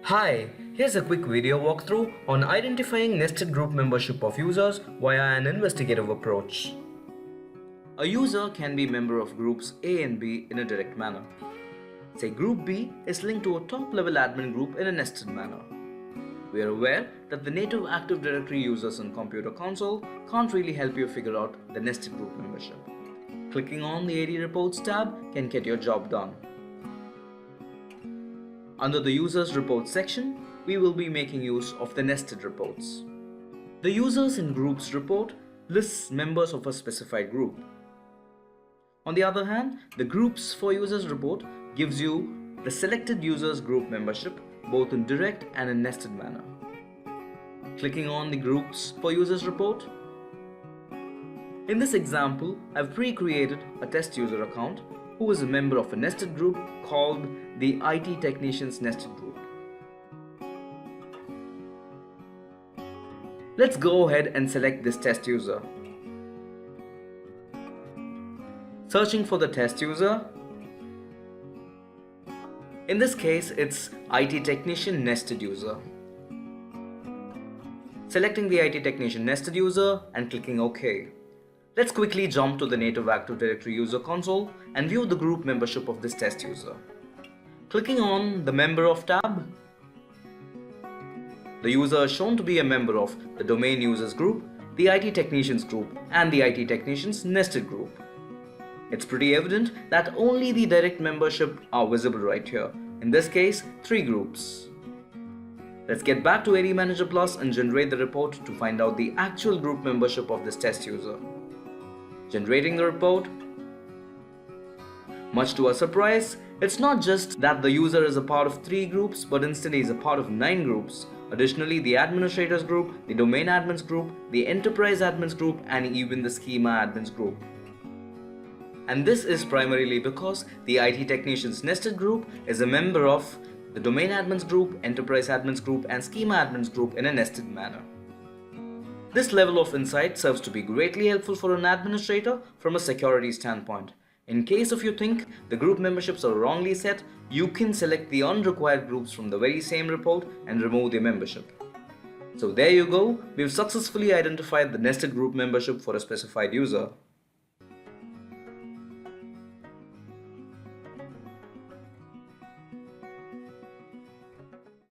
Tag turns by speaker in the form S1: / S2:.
S1: Hi, here's a quick video walkthrough on identifying nested group membership of users via an investigative approach. A user can be a member of groups A and B in a direct manner. Say group B is linked to a top-level admin group in a nested manner. We are aware that the native Active Directory users in Computer Console can't really help you figure out the nested group membership. Clicking on the AD Reports tab can get your job done. Under the Users Reports section, we will be making use of the nested reports. The Users in Groups report lists members of a specified group. On the other hand, the Groups for Users report gives you the selected users group membership both in direct and in nested manner. Clicking on the Groups for Users report. In this example, I've pre-created a test user account who is a member of a nested group called the IT Technicians Nested Group. Let's go ahead and select this test user. Searching for the test user. In this case, it's IT Technician Nested User. Selecting the IT Technician Nested User and clicking OK. Let's quickly jump to the native Active Directory user console and view the group membership of this test user. Clicking on the Member of tab, the user is shown to be a member of the Domain Users group, the IT Technicians group, and the IT Technicians Nested group. It's pretty evident that only the direct membership are visible right here. In this case, 3 groups. Let's get back to ADManager Plus and generate the report to find out the actual group membership of this test user. Generating the report. Much to our surprise, it's not just that the user is a part of 3 groups, but instead he is a part of 9 groups. Additionally, the administrators group, the domain admins group, the enterprise admins group, and even the schema admins group. And this is primarily because the IT Technicians Nested group is a member of the domain admins group, enterprise admins group, and schema admins group in a nested manner. This level of insight serves to be greatly helpful for an administrator from a security standpoint. In case if you think the group memberships are wrongly set, you can select the unrequired groups from the very same report and remove the membership. So there you go, we've successfully identified the nested group membership for a specified user.